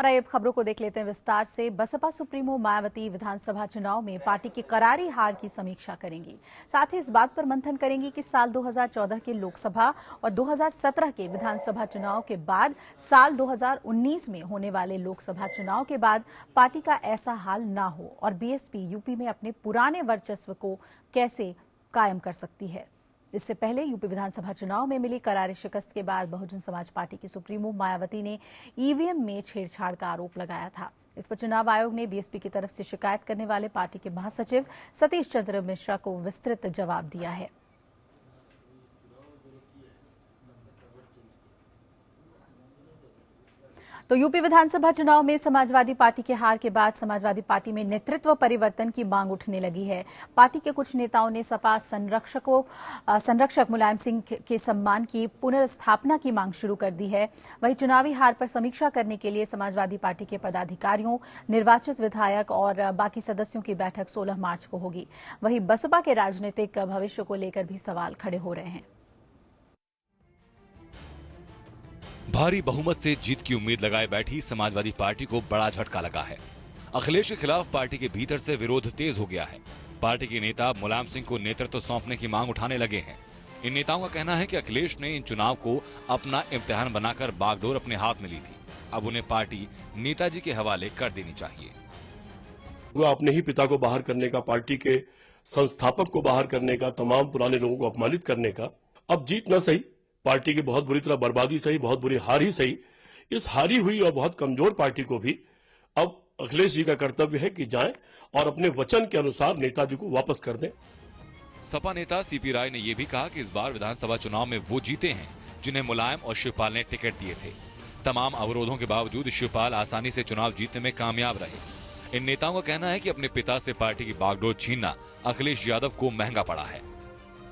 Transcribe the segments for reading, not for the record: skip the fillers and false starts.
और आइए अब खबरों को देख लेते हैं विस्तार से। बसपा सुप्रीमो मायावती विधानसभा चुनाव में पार्टी की करारी हार की समीक्षा करेंगी। साथ ही इस बात पर मंथन करेंगी कि साल 2014 के लोकसभा और 2017 के विधानसभा चुनाव के बाद साल 2019 में होने वाले लोकसभा चुनाव के बाद पार्टी का ऐसा हाल ना हो और बीएसपी यूपी में अपने पुराने वर्चस्व को कैसे कायम कर सकती है। इससे पहले यूपी विधानसभा चुनाव में मिली करारी शिकस्त के बाद बहुजन समाज पार्टी की सुप्रीमो मायावती ने ईवीएम में छेड़छाड़ का आरोप लगाया था। इस पर चुनाव आयोग ने बीएसपी की तरफ से शिकायत करने वाले पार्टी के महासचिव सतीश चंद्र मिश्रा को विस्तृत जवाब दिया है। तो यूपी विधानसभा चुनाव में समाजवादी पार्टी के हार के बाद समाजवादी पार्टी में नेतृत्व परिवर्तन की मांग उठने लगी है। पार्टी के कुछ नेताओं ने सपा संरक्षक मुलायम सिंह के सम्मान की पुनर्स्थापना की मांग शुरू कर दी है। वहीं चुनावी हार पर समीक्षा करने के लिए समाजवादी पार्टी के पदाधिकारियों, निर्वाचित विधायक और बाकी सदस्यों की बैठक 16 मार्च को होगी। वहीं बसपा के राजनीतिक भविष्य को लेकर भी सवाल खड़े हो रहे हैं। भारी बहुमत से जीत की उम्मीद लगाए बैठी समाजवादी पार्टी को बड़ा झटका लगा है। अखिलेश के खिलाफ पार्टी के भीतर से विरोध तेज हो गया है। पार्टी के नेता मुलायम सिंह को नेतृत्व सौंपने की मांग उठाने लगे हैं। इन नेताओं का कहना है कि अखिलेश ने इन चुनाव को अपना इम्तिहान बनाकर बागडोर अपने हाथ में ली थी। अब उन्हें पार्टी नेताजी के हवाले कर देनी चाहिए। वो अपने ही पिता को बाहर करने का, पार्टी के संस्थापक को बाहर करने का, तमाम पुराने लोगों को अपमानित करने का, अब जीत न सही, पार्टी की बहुत बुरी तरह बर्बादी सही, बहुत बुरी हार ही सही, इस हारी हुई और बहुत कमजोर पार्टी को भी अब अखिलेश जी का कर्तव्य है कि जाएं और अपने वचन के अनुसार नेताजी को वापस कर दें। सपा नेता सीपी राय ने यह भी कहा कि इस बार विधानसभा चुनाव में वो जीते हैं जिन्हें मुलायम और शिवपाल ने टिकट दिए थे। तमाम अवरोधों के बावजूद शिवपाल आसानी से चुनाव जीतने में कामयाब रहे। इन नेताओं का कहना है कि अपने पिता से पार्टी की बागडोर छीनना अखिलेश यादव को महंगा पड़ा है।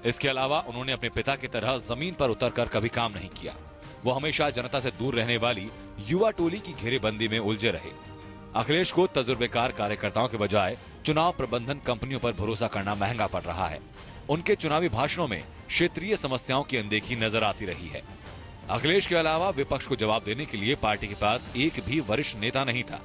इसके अलावा उन्होंने अपने पिता की तरह जमीन पर उतरकर कभी काम नहीं किया। वो हमेशा जनता से दूर रहने वाली युवा टोली की घेरेबंदी में उलझे रहे। अखिलेश को तजुर्बेकार कार्यकर्ताओं के बजाय चुनाव प्रबंधन कंपनियों पर भरोसा करना महंगा पड़ रहा है। उनके चुनावी भाषणों में क्षेत्रीय समस्याओं की अनदेखी नजर आती रही है। अखिलेश के अलावा विपक्ष को जवाब देने के लिए पार्टी के पास एक भी वरिष्ठ नेता नहीं था।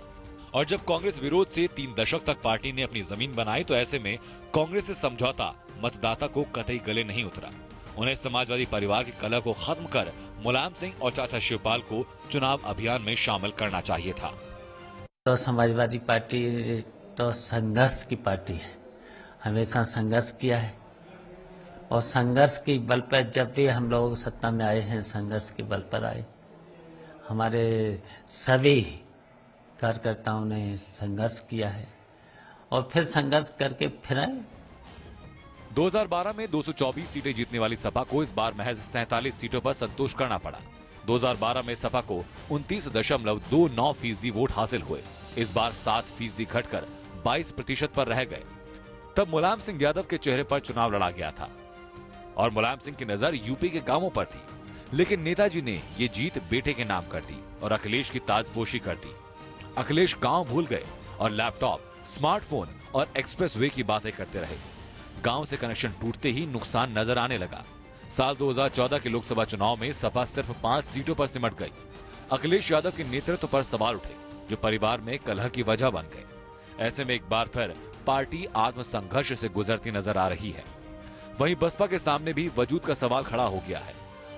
और जब कांग्रेस विरोध से 3 दशक तक पार्टी ने अपनी जमीन बनाई तो ऐसे में कांग्रेस से समझौता मतदाता को कतई गले नहीं उतरा। उन्हें समाजवादी परिवार की कलह को खत्म कर मुलायम सिंह और चाचा शिवपाल को चुनाव अभियान में शामिल करना चाहिए था। तो समाजवादी पार्टी तो संघर्ष की पार्टी है, हमेशा संघर्ष किया है और संघर्ष के बल पर जब भी हम लोग सत्ता में आए हैं, संघर्ष के बल पर आए। हमारे सभी कार्यकर्ताओं ने संघर्ष किया है और फिर संघर्ष करके फिर आए। 2012 में 224 सीटें जीतने वाली सपा को इस बार महज 47 सीटों पर संतोष करना पड़ा। 2012 में सपा को 29.29% वोट हासिल हुए। इस बार 7% घटकर 22% पर रह गए। तब मुलायम सिंह यादव के चेहरे पर चुनाव लड़ा गया था और मुलायम सिंह की नजर यूपी के गांवों पर थी। लेकिन नेताजी ने ये जीत बेटे के नाम कर दी और अखिलेश की ताजपोशी कर दी। अखिलेश गांव भूल गए और लैपटॉप, स्मार्टफोन और एक्सप्रेस वे की बातें करते रहे। गांव से कनेक्शन टूटते ही नुकसान नजर आने लगा। साल 2014 के लोकसभा चुनाव में सपा सिर्फ 5 सीटों पर सिमट गई। अखिलेश यादव के नेतृत्व पर सवाल उठे जो परिवार में कलह की वजह बन गए। ऐसे में एक बार फिर पार्टी आत्मसंघर्ष से गुजरती नजर आ रही है। वहीं बसपा के सामने भी वजूद का सवाल खड़ा हो गया है।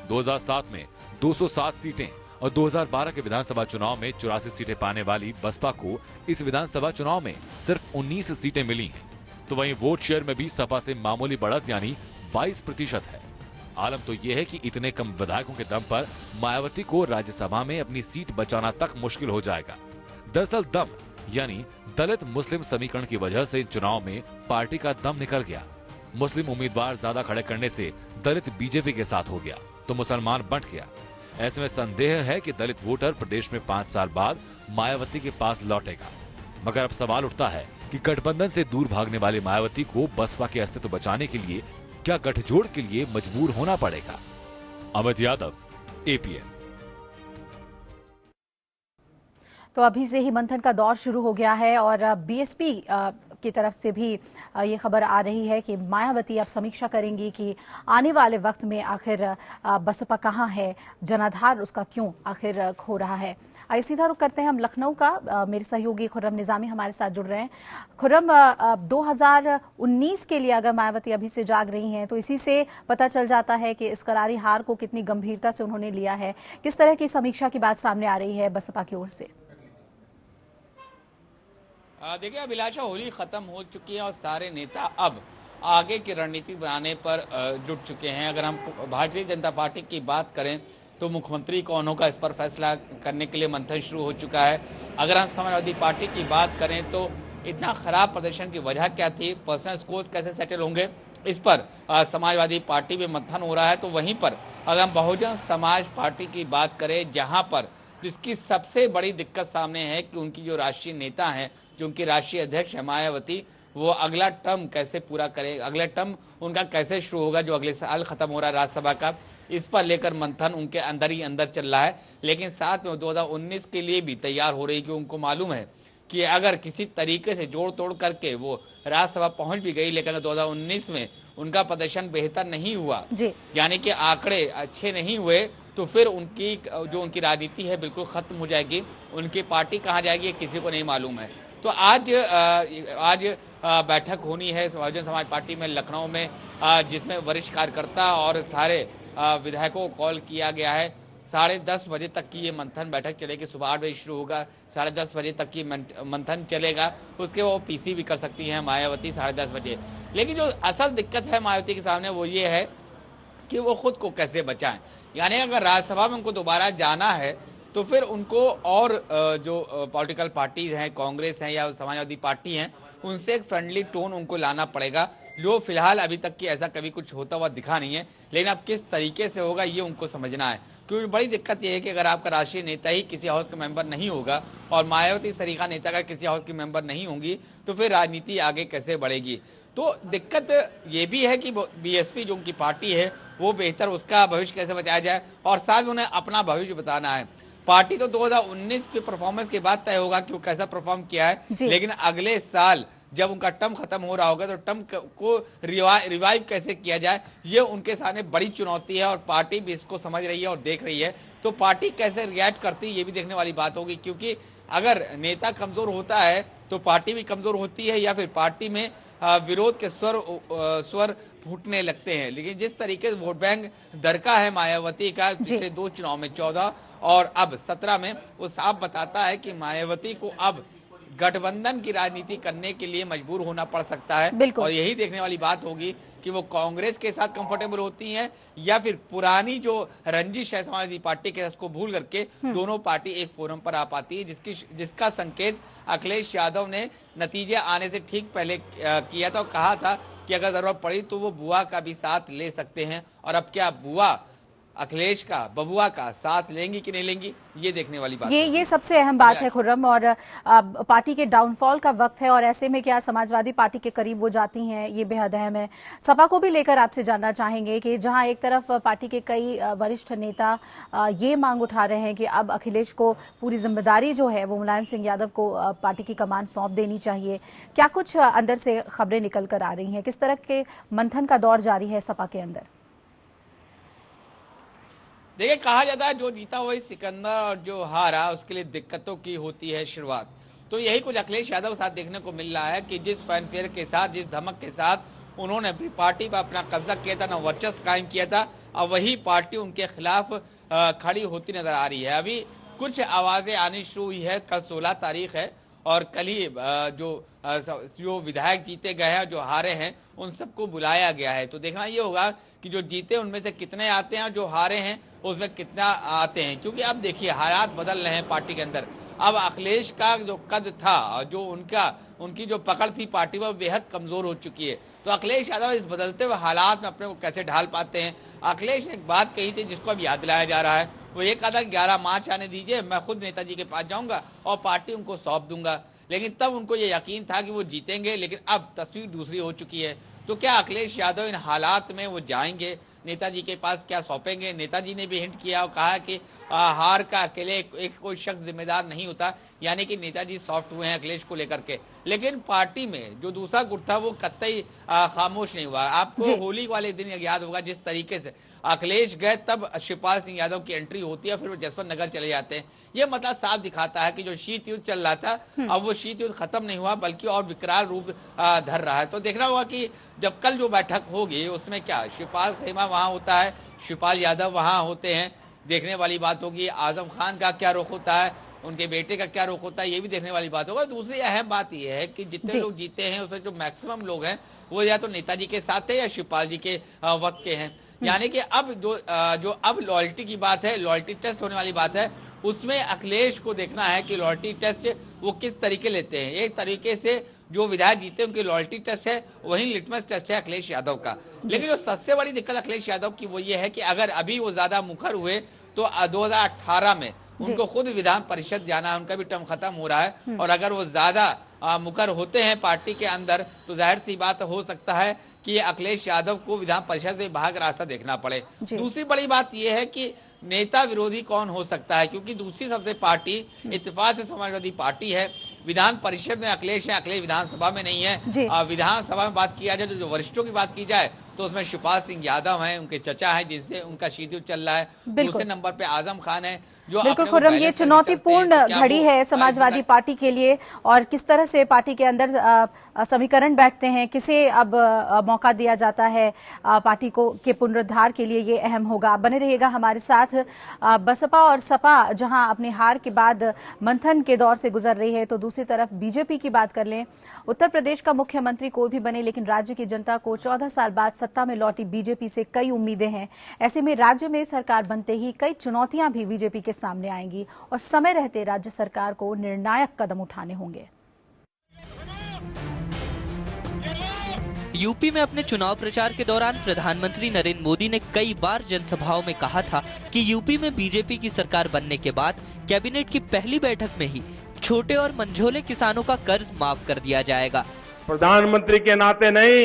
2007 में 207 सीटें और 2012 के विधानसभा चुनाव में 84 सीटें पाने वाली बसपा को इस विधानसभा चुनाव में सिर्फ 19 सीटें मिली हैं। तो वहीं वोट शेयर में भी सपा से मामूली बढ़त यानी 22% है। आलम तो यह है कि इतने कम विधायकों के दम पर मायावती को राज्यसभा में अपनी सीट बचाना तक मुश्किल हो जाएगा। दरअसल दम यानी दलित मुस्लिम समीकरण की वजह से चुनाव में पार्टी का दम निकल गया। मुस्लिम उम्मीदवार ज्यादा खड़े करने से दलित बीजेपी के साथ हो गया तो मुसलमान बंट गया। ऐसे में संदेह है कि दलित वोटर प्रदेश में 5 साल बाद मायावती के पास लौटेगा। मगर अब सवाल उठता है कि गठबंधन से दूर भागने वाले मायावती को बसपा के अस्तित्व बचाने के लिए क्या गठजोड़ के लिए मजबूर होना पड़ेगा। अमित यादव, एपीएन। तो अभी से ही मंथन का दौर शुरू हो गया है और बीएसपी की तरफ से भी ये खबर आ रही है कि मायावती अब समीक्षा करेंगी कि आने वाले वक्त में आखिर बसपा कहाँ है, जनाधार उसका क्यों आखिर खो रहा है। आइए सीधा रुख करते हैं हम लखनऊ का। मेरे सहयोगी खुर्रम निजामी हमारे साथ जुड़ रहे हैं। खुर्रम, 2019 के लिए अगर मायावती अभी से जाग रही हैं तो इसी से पता चल जाता है कि इस करारी हार को कितनी गंभीरता से उन्होंने लिया है। किस तरह की समीक्षा की बात सामने आ रही है बसपा की ओर से? देखिए अभिलाषा, होली खत्म हो चुकी है और सारे नेता अब आगे की रणनीति बनाने पर जुट चुके हैं। अगर हम भारतीय जनता पार्टी की बात करें तो मुख्यमंत्री कौन होगा, इस पर फैसला करने के लिए मंथन शुरू हो चुका है। अगर हम समाजवादी पार्टी की बात करें तो इतना खराब प्रदर्शन की वजह क्या थी, पर्सनल स्कोर्स कैसे सेटल होंगे, इस पर समाजवादी पार्टी में मंथन हो रहा है। तो वहीं पर अगर हम बहुजन समाज पार्टी की बात करें, जहां पर जिसकी सबसे बड़ी दिक्कत सामने है कि उनकी जो राष्ट्रीय नेता हैं, जो उनकी राष्ट्रीय अध्यक्ष है मायावती, वो अगला टर्म कैसे पूरा करे, अगला टर्म उनका कैसे शुरू होगा जो अगले साल खत्म हो रहा है राज्यसभा का, इस पर लेकर मंथन उनके अंदर ही अंदर चल रहा है। लेकिन साथ में 2019 के लिए भी तैयार हो रही, कि उनको मालूम है कि अगर किसी तरीके से जोड़ तोड़ करके वो राज्यसभा पहुंच भी गई, लेकिन 2019 में उनका प्रदर्शन बेहतर नहीं हुआ, यानी कि आंकड़े अच्छे नहीं हुए, तो फिर उनकी जो उनकी राजनीति है बिल्कुल खत्म हो जाएगी। उनकी पार्टी कहाँ जाएगी किसी को नहीं मालूम है। तो आज बैठक होनी है बहुजन समाज पार्टी में लखनऊ में, जिसमें वरिष्ठ कार्यकर्ता और सारे विधायकों को कॉल किया गया है। 10:30 बजे तक की ये मंथन बैठक चलेगी। सुबह 8 बजे शुरू होगा, 10:30 बजे तक की मंथन चलेगा। उसके वो पीसी भी कर सकती हैं मायावती 10:30 बजे। लेकिन जो असल दिक्कत है मायावती के सामने वो ये है कि वो खुद को कैसे बचाएं। यानी अगर राज्यसभा में उनको दोबारा जाना है तो फिर उनको और जो पॉलिटिकल पार्टीज हैं, कांग्रेस हैं या समाजवादी पार्टी हैं, उनसे एक फ्रेंडली टोन उनको लाना पड़ेगा, जो फिलहाल अभी तक की ऐसा कभी कुछ होता हुआ दिखा नहीं है। लेकिन अब किस तरीके से होगा ये उनको समझना है, क्योंकि बड़ी दिक्कत ये है कि अगर आपका राष्ट्रीय नेता ही किसी हाउस का मेंबर नहीं होगा और मायावती सरीखा नेता का किसी हाउस की मेंबर नहीं होंगी, तो फिर राजनीति आगे कैसे बढ़ेगी। तो दिक्कत ये भी है कि बीएसपी जो उनकी पार्टी है वो बेहतर, उसका भविष्य कैसे बचाया जाए, और साथ में उन्हें अपना भविष्य बताना है। पार्टी तो 2019 के परफॉर्मेंस के बाद तय होगा कि वो कैसा परफॉर्म किया है, लेकिन अगले साल जब उनका टर्म खत्म हो रहा होगा तो टर्म को रिवाइव कैसे किया जाए, ये उनके सामने बड़ी चुनौती है। और पार्टी भी इसको समझ रही है और देख रही है। तो पार्टी कैसे रिएक्ट करती है ये भी देखने वाली बात होगी, क्योंकि अगर नेता कमजोर होता है तो पार्टी भी कमजोर होती है, या फिर पार्टी में विरोध के स्वर फूटने लगते हैं। लेकिन जिस तरीके से वोट बैंक दरका है मायावती का पिछले 2 चुनाव में 14 और अब 17 में, वो साफ बताता है कि मायावती को अब गठबंधन की राजनीति करने के लिए मजबूर होना पड़ सकता है। और यही देखने वाली बात होगी कि वो कांग्रेस के साथ कंफर्टेबल होती हैं या फिर पुरानी जो रंजिश है समाजवादी पार्टी के, उसको भूल करके दोनों पार्टी एक फोरम पर आ पाती है, जिसका संकेत अखिलेश यादव ने नतीजे आने से ठीक पहले किया था और कहा था कि अगर जरूरत पड़ी तो वो बुआ का भी साथ ले सकते हैं। और अब क्या बुआ अखिलेश का, बबुआ का साथ लेंगी कि नहीं लेंगी, ये देखने वाली बात ये सबसे अहम बात है खुर्रम। और पार्टी के डाउनफॉल का वक्त है और ऐसे में क्या समाजवादी पार्टी के करीब वो जाती हैं, ये बेहद अहम है। सपा को भी लेकर आपसे जानना चाहेंगे कि जहां एक तरफ पार्टी के कई वरिष्ठ नेता ये मांग उठा रहे हैं कि अब अखिलेश को पूरी जिम्मेदारी जो है वो मुलायम सिंह यादव को पार्टी की कमान सौंप देनी चाहिए, क्या कुछ अंदर से खबरें निकल कर आ रही हैं? किस तरह के मंथन का दौर जारी है सपा के अंदर? देखिए, कहा जाता है जो जीता वही सिकंदर और जो हारा उसके लिए दिक्कतों की होती है शुरुआत। तो यही कुछ अखिलेश यादव के साथ देखने को मिल रहा है कि जिस फैनफेयर के साथ, जिस धमक के साथ उन्होंने अपनी पार्टी पर अपना कब्जा किया था, ना वर्चस्व कायम किया था, अब वही पार्टी उनके खिलाफ खड़ी होती नजर आ रही है। अभी कुछ आवाजें आनी शुरू हुई है। कल 16 तारीख है और कल ही जो विधायक जीते गए हैं, जो हारे हैं, उन सबको बुलाया गया है। तो देखना ये होगा कि जो जीते उनमें से कितने आते हैं, जो हारे हैं उसमें कितना आते हैं। क्योंकि अब देखिए हालात बदल रहे हैं पार्टी के अंदर। अब अखिलेश का जो कद था, जो उनकी जो पकड़ थी पार्टी में, बेहद कमजोर हो चुकी है। तो अखिलेश यादव इस बदलते हुए हालात में अपने को कैसे ढाल पाते हैं। अखिलेश ने एक बात कही थी जिसको अब याद दिलाया जा रहा है। वो ये कहा था 11 मार्च आने दीजिए, मैं खुद नेताजी के पास जाऊंगा और पार्टी उनको सौंप दूंगा। लेकिन तब उनको ये यकीन था कि वो जीतेंगे, लेकिन अब तस्वीर दूसरी हो चुकी है। तो क्या अखिलेश यादव इन हालात में वो जाएंगे नेताजी के पास, क्या सौंपेंगे? नेताजी ने भी हिंट किया और कहा कि हार का अकेले एक कोई शख्स जिम्मेदार नहीं होता, यानी कि नेताजी सॉफ्ट हुए हैं अखिलेश को लेकर के। लेकिन पार्टी में जो दूसरा गुट था वो कतई खामोश नहीं हुआ। आपको होली वाले दिन याद होगा जिस तरीके से अखिलेश गए तब शिवपाल सिंह यादव की एंट्री होती है, फिर वो जसवंत नगर चले जाते हैं। ये मतलब साफ दिखाता है कि जो शीत युद्ध चल रहा था अब वो शीत युद्ध खत्म नहीं हुआ बल्कि और विकराल रूप धर रहा है। तो देखना होगा कि जब कल जो बैठक होगी उसमें क्या शिवपाल खैमा वहां होता है, शिवपाल यादव वहां होते हैं, देखने वाली बात होगी। आजम खान का क्या रुख होता है, उनके बेटे का क्या रुख होता है, ये भी देखने वाली बात होगा। दूसरी अहम बात यह है कि जितने लोग जीते हैं उसमें जो मैक्सिमम लोग हैं वो या तो नेताजी के साथ है या शिवपाल जी के वक्त के हैं। यानी कि अब जो अब लॉयल्टी की बात है, लॉयल्टी टेस्ट होने वाली बात है, उसमें अखिलेश को देखना है कि लॉयल्टी टेस्ट वो किस तरीके लेते हैं। एक तरीके से जो विधायक जीते उनकी लॉयल्टी टेस्ट है, वहीं लिटमस टेस्ट है अखिलेश यादव का। लेकिन जो सबसे बड़ी दिक्कत अखिलेश यादव की वो ये है कि अगर अभी वो ज्यादा मुखर हुए तो 2018 में उनको खुद विधान परिषद जाना है, उनका भी टर्म खत्म हो रहा है, और अगर वो ज्यादा मुखर होते हैं पार्टी के अंदर तो जाहिर सी बात हो सकता है कि अखिलेश यादव को विधान परिषद से बाहर का रास्ता देखना पड़े। दूसरी बड़ी बात यह है कि नेता विरोधी कौन हो सकता है, क्योंकि दूसरी सबसे पार्टी इत्तेफाक से समाजवादी पार्टी है। विधान परिषद में अखिलेश है, अखिलेश विधानसभा में नहीं है। विधानसभा में बात किया जाए तो जो वरिष्ठों की बात की जाए तो उसमें शिवपाल सिंह यादव हैं, उनके चचा हैं जिनसे उनका शीत युद्ध चल रहा है। दूसरे नंबर पे आजम खान है जो बिल्कुल खुर्रम, ये चुनौतीपूर्ण घड़ी है समाजवादी पार्टी के लिए, और किस तरह से पार्टी के अंदर समीकरण बैठते हैं, किसे अब मौका दिया जाता है पार्टी को के पुनरुद्धार के लिए, ये अहम होगा। बने रहिएगा हमारे साथ। बसपा और सपा जहां अपने हार के बाद मंथन के दौर से गुजर रही है, तो दूसरी तरफ बीजेपी की बात कर लें। उत्तर प्रदेश का मुख्यमंत्री कोई भी बने, लेकिन राज्य की जनता को 14 साल बाद सत्ता में लौटी बीजेपी से कई उम्मीदें हैं। ऐसे में राज्य में सरकार बनते ही कई चुनौतियां भी बीजेपी के सामने आएंगी और समय रहते राज्य सरकार को निर्णायक कदम उठाने होंगे। यूपी में अपने चुनाव प्रचार के दौरान प्रधानमंत्री नरेंद्र मोदी ने कई बार जनसभाओं में कहा था कि यूपी में बीजेपी की सरकार बनने के बाद कैबिनेट की पहली बैठक में ही छोटे और मंझोले किसानों का कर्ज माफ कर दिया जाएगा। प्रधानमंत्री के नाते नहीं,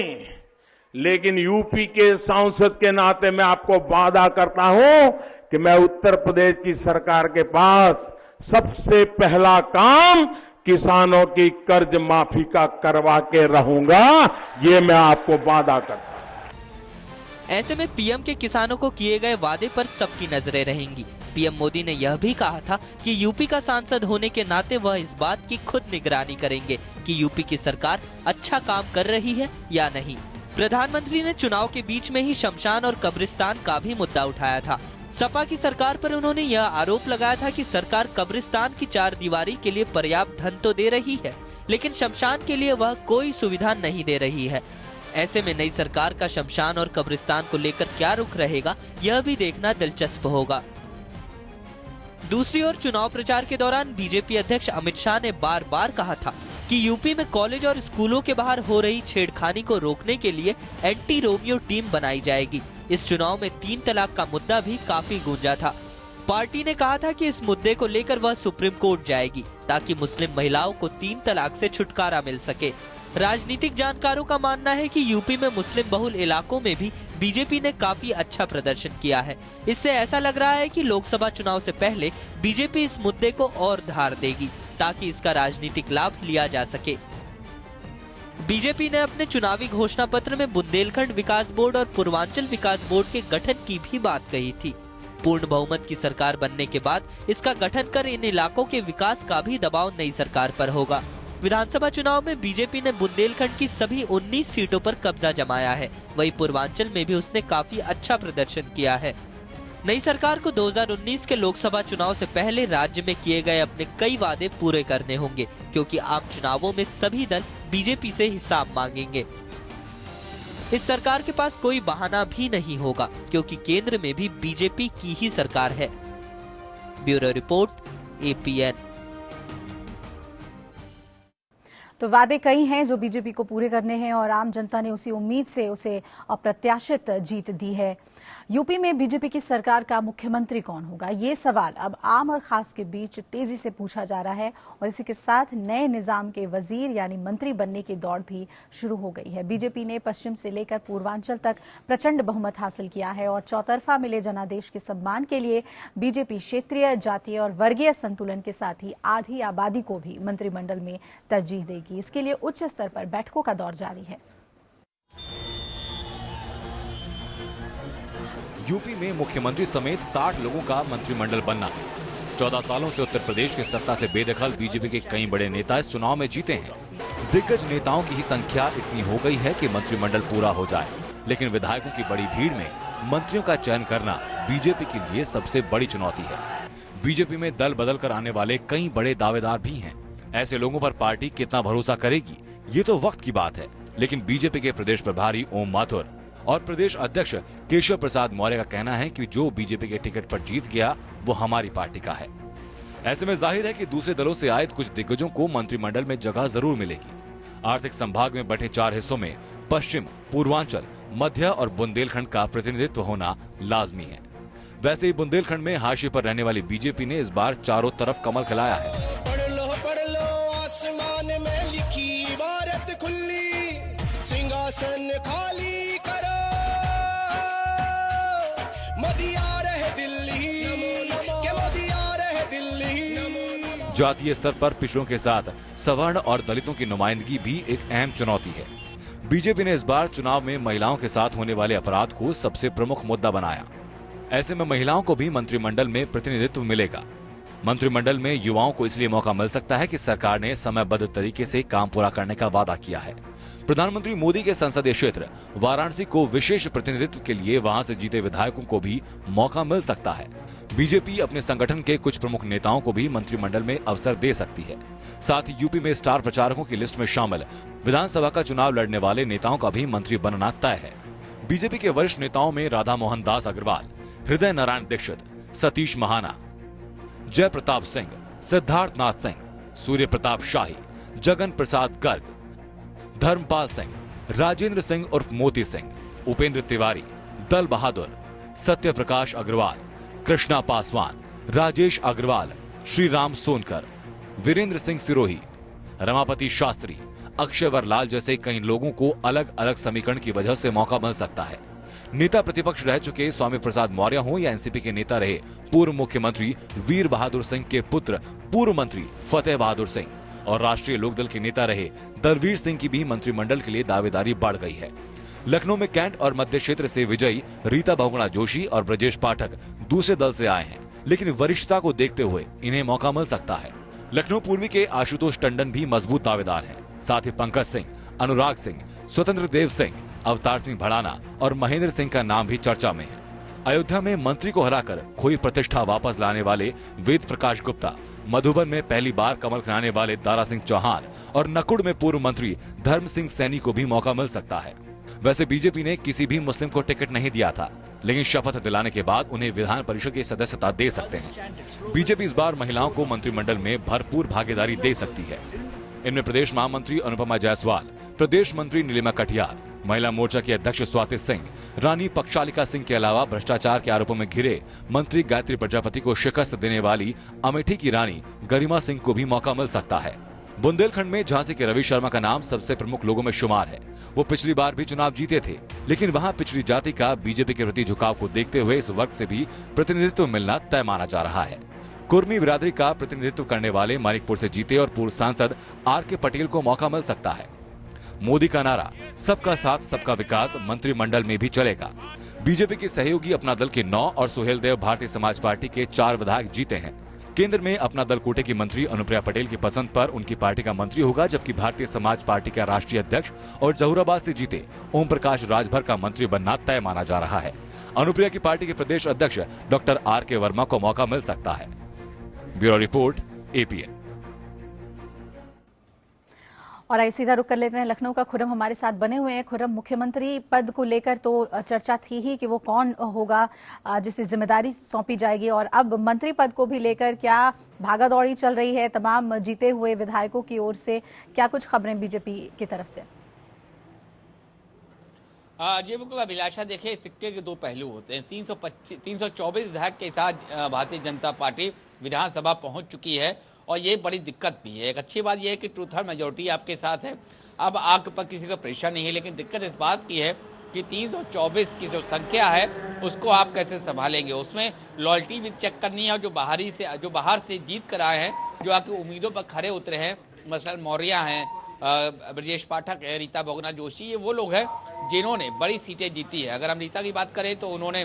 लेकिन यूपी के सांसद के नाते मैं आपको वादा करता हूं कि मैं उत्तर प्रदेश की सरकार के पास सबसे पहला काम किसानों की कर्ज माफी का करवा के रहूंगा, ये मैं आपको वादा करता हूं। ऐसे में पीएम के किसानों को किए गए वादे पर सबकी नजरें रहेंगी। पीएम मोदी ने यह भी कहा था कि यूपी का सांसद होने के नाते वह इस बात की खुद निगरानी करेंगे कि यूपी की सरकार अच्छा काम कर रही है या नहीं। प्रधानमंत्री ने चुनाव के बीच में ही शमशान और कब्रिस्तान का भी मुद्दा उठाया था। सपा की सरकार पर उन्होंने यह आरोप लगाया था कि सरकार कब्रिस्तान की चारदीवारी के लिए पर्याप्त धन तो दे रही है, लेकिन शमशान के लिए वह कोई सुविधा नहीं दे रही है। ऐसे में नई सरकार का शमशान और कब्रिस्तान को लेकर क्या रुख रहेगा, यह भी देखना दिलचस्प होगा। दूसरी ओर चुनाव प्रचार के दौरान बीजेपी अध्यक्ष अमित शाह ने बार बार कहा था कि यूपी में कॉलेज और स्कूलों के बाहर हो रही छेड़खानी को रोकने के लिए एंटी रोमियो टीम बनाई जाएगी। इस चुनाव में 3 तलाक का मुद्दा भी काफी गूंजा था। पार्टी ने कहा था कि इस मुद्दे को लेकर वह सुप्रीम कोर्ट जाएगी ताकि मुस्लिम महिलाओं को 3 तलाक से छुटकारा मिल सके। राजनीतिक जानकारों का मानना है कि यूपी में मुस्लिम बहुल इलाकों में भी बीजेपी ने काफी अच्छा प्रदर्शन किया है। इससे ऐसा लग रहा है कि लोकसभा चुनाव से पहले बीजेपी इस मुद्दे को और धार देगी ताकि इसका राजनीतिक लाभ लिया जा सके। बीजेपी ने अपने चुनावी घोषणा पत्र में बुंदेलखंड विकास बोर्ड और पूर्वांचल विकास बोर्ड के गठन की भी बात कही थी। पूर्ण बहुमत की सरकार बनने के बाद इसका गठन कर इन इलाकों के विकास का भी दबाव नई सरकार पर होगा। विधानसभा चुनाव में बीजेपी ने बुंदेलखंड की सभी 19 सीटों पर कब्जा जमाया है, वहीं पूर्वांचल में भी उसने काफी अच्छा प्रदर्शन किया है। नई सरकार को 2019 के लोकसभा चुनाव से पहले राज्य में किए गए अपने कई वादे पूरे करने होंगे, क्योंकि आम चुनावों में सभी दल बीजेपी से हिसाब मांगेंगे। इस सरकार के पास कोई बहाना भी नहीं होगा, क्योंकि केंद्र में भी बीजेपी की ही सरकार है। Bureau report, APN। तो वादे कई हैं जो बीजेपी को पूरे करने हैं और आम जनता ने उसी उम्मीद से उसे अप्रत्याशित जीत दी है। यूपी में बीजेपी की सरकार का मुख्यमंत्री कौन होगा, ये सवाल अब आम और खास के बीच तेजी से पूछा जा रहा है और इसी के साथ नए निजाम के वजीर यानी मंत्री बनने की दौड़ भी शुरू हो गई है। बीजेपी ने पश्चिम से लेकर पूर्वांचल तक प्रचंड बहुमत हासिल किया है और चौतरफा मिले जनादेश के सम्मान के लिए बीजेपी क्षेत्रीय, जातीय और वर्गीय संतुलन के साथ ही आधी आबादी को भी मंत्रिमंडल में तरजीह देगी। इसके लिए उच्च स्तर पर बैठकों का दौर जारी है। यूपी में मुख्यमंत्री समेत 60 लोगों का मंत्रिमंडल बनना। 14 सालों से उत्तर प्रदेश की सत्ता से बेदखल बीजेपी के कई बड़े नेता इस चुनाव में जीते हैं। दिग्गज नेताओं की ही संख्या इतनी हो गई है कि मंत्रिमंडल पूरा हो जाए, लेकिन विधायकों की बड़ी भीड़ में मंत्रियों का चयन करना बीजेपी के लिए सबसे बड़ी चुनौती है। बीजेपी में दल बदल कर आने वाले कई बड़े दावेदार भी हैं। ऐसे लोगों पर पार्टी कितना भरोसा करेगी, ये तो वक्त की बात है। लेकिन बीजेपी के प्रदेश प्रभारी ओम माथुर और प्रदेश अध्यक्ष केशव प्रसाद मौर्य का कहना है कि जो बीजेपी के टिकट पर जीत गया वो हमारी पार्टी का है। ऐसे में जाहिर है कि दूसरे दलों से आए कुछ दिग्गजों को मंत्रिमंडल में जगह जरूर मिलेगी। आर्थिक संभाग में बटे 4 हिस्सों में पश्चिम, पूर्वांचल, मध्य और बुंदेलखंड का प्रतिनिधित्व होना लाजमी है। वैसे ही बुंदेलखंड में हाशिए पर रहने वाली बीजेपी ने इस बार चारों तरफ कमल खिलाया है। पढ़ लो आसमान में लिखी इबारत खुली, सिंहासन खाली करो, मोदी आ रहे दिल्ली, के मोदी आ रहे दिल्ली। जातीय स्तर पर पिछड़ों के साथ सवर्ण और दलितों की नुमाइंदगी भी एक अहम चुनौती है। बीजेपी ने इस बार चुनाव में महिलाओं के साथ होने वाले अपराध को सबसे प्रमुख मुद्दा बनाया। ऐसे में महिलाओं को भी मंत्रिमंडल में प्रतिनिधित्व मिलेगा। मंत्रिमंडल में युवाओं को इसलिए मौका मिल सकता है कि सरकार ने समयबद्ध तरीके से काम पूरा करने का वादा किया है। प्रधानमंत्री मोदी के संसदीय क्षेत्र वाराणसी को विशेष प्रतिनिधित्व के लिए वहां से जीते विधायकों को भी मौका मिल सकता है। बीजेपी अपने संगठन के कुछ प्रमुख नेताओं को भी मंत्रिमंडल में अवसर दे सकती है। साथ ही यूपी में स्टार प्रचारकों की लिस्ट में शामिल विधानसभा का चुनाव लड़ने वाले नेताओं का भी मंत्री बनना तय है। बीजेपी के वरिष्ठ नेताओं में राधा मोहन दास अग्रवाल, हृदय नारायण दीक्षित, सतीश महाना, जय प्रताप सिंह, सिद्धार्थ नाथ सिंह, सूर्य प्रताप शाही, जगन प्रसाद गर्ग, धर्मपाल सिंह, राजेंद्र सिंह उर्फ मोती सिंह, उपेंद्र तिवारी, दल बहादुर, सत्य प्रकाश अग्रवाल, कृष्णा पासवान, राजेश अग्रवाल, श्री राम सोनकर, वीरेंद्र सिंह सिरोही, रमापति शास्त्री, अक्षयवर लाल जैसे कई लोगों को अलग अलग समीकरण की वजह से मौका मिल सकता है। नेता प्रतिपक्ष रह चुके स्वामी प्रसाद मौर्य हों या एनसीपी के नेता रहे पूर्व मुख्यमंत्री वीर बहादुर सिंह के पुत्र पूर्व मंत्री फतेह बहादुर सिंह और राष्ट्रीय लोकदल के नेता रहे दलवीर सिंह की भी मंत्रिमंडल के लिए दावेदारी बढ़ गई है। लखनऊ में कैंट और मध्य क्षेत्र से विजयी रीता बहुगुणा जोशी और ब्रजेश पाठक दूसरे दल से आए हैं, लेकिन वरिष्ठता को देखते हुए इन्हें मौका मिल सकता है। लखनऊ पूर्वी के आशुतोष टंडन भी मजबूत दावेदार हैं। साथ ही पंकज सिंह, अनुराग सिंह, स्वतंत्र देव सिंह, अवतार सिंह भड़ाना और महेंद्र सिंह का नाम भी चर्चा में है। अयोध्या में मंत्री को हराकर खोई प्रतिष्ठा वापस लाने वाले वेद प्रकाश गुप्ता, मधुबन में पहली बार कमल खिलाने वाले दारा सिंह चौहान और नकुड़ में पूर्व मंत्री धर्म सिंह सैनी को भी मौका मिल सकता है। वैसे बीजेपी ने किसी भी मुस्लिम को टिकट नहीं दिया था, लेकिन शपथ दिलाने के बाद उन्हें विधान परिषद की सदस्यता दे सकते हैं। बीजेपी इस बार महिलाओं को मंत्रिमंडल में भरपूर भागीदारी दे सकती है। इनमें प्रदेश महामंत्री अनुपमा जायसवाल, प्रदेश मंत्री नीलिमा कटियार, महिला मोर्चा की अध्यक्ष स्वाति सिंह, रानी पक्षालिका सिंह के अलावा भ्रष्टाचार के आरोपों में घिरे मंत्री गायत्री प्रजापति को शिकस्त देने वाली अमेठी की रानी गरिमा सिंह को भी मौका मिल सकता है। बुंदेलखंड में झांसी के रवि शर्मा का नाम सबसे प्रमुख लोगों में शुमार है। वो पिछली बार भी चुनाव जीते थे, लेकिन वहां पिछड़ी जाति का बीजेपी के प्रति झुकाव को देखते हुए इस वर्ग से भी प्रतिनिधित्व मिलना तय माना जा रहा है। कुर्मी बिरादरी का प्रतिनिधित्व करने वाले मानिकपुर से जीते और पूर्व सांसद आर.के. पटेल को मौका मिल सकता है। मोदी का नारा सबका साथ सबका विकास मंत्रिमंडल में भी चलेगा। बीजेपी के सहयोगी अपना दल के 9 और सुहेल देव भारतीय समाज पार्टी के 4 विधायक जीते हैं। केंद्र में अपना दल कोटे की मंत्री अनुप्रिया पटेल की पसंद पर उनकी पार्टी का मंत्री होगा, जबकि भारतीय समाज पार्टी का राष्ट्रीय अध्यक्ष और जहूराबाद से जीते ओम प्रकाश राजभर का मंत्री बनना तय माना जा रहा है। अनुप्रिया की पार्टी के प्रदेश अध्यक्ष डॉक्टर आर.के. वर्मा को मौका मिल सकता है। Bureau report, APN. और आइए सीधा रुक कर लेते हैं। लखनऊ का खुर्रम हमारे साथ बने हुए हैं। खुर्रम, मुख्यमंत्री पद को लेकर तो चर्चा थी ही कि वो कौन होगा जिसे जिम्मेदारी सौंपी जाएगी, और अब मंत्री पद को भी लेकर क्या भागादौड़ी चल रही है तमाम जीते हुए विधायकों की ओर से? क्या कुछ खबरें बीजेपी की तरफ से? जी बिल्कुल अभिलाषा, देखिए सिक्के के दो पहलू होते हैं। 324 विधायक के साथ भारतीय जनता पार्टी विधानसभा पहुंच चुकी है और ये बड़ी दिक्कत भी है। एक अच्छी बात यह है कि टू थर्ड मेजोरिटी आपके साथ है, अब आग पर किसी का प्रेशर नहीं है, लेकिन दिक्कत इस बात की है कि 324 की जो संख्या है उसको आप कैसे संभालेंगे। उसमें लॉयल्टी भी चेक करनी है और जो बाहर से जीत कर आए हैं, जो आपकी उम्मीदों पर खरे उतरे हैं, मसलन मौर्य हैं, ब्रजेश पाठक है, रीता बहुगुणा जोशी, ये वो लोग हैं जिन्होंने बड़ी सीटें जीती है। अगर हम रीता की बात करें तो उन्होंने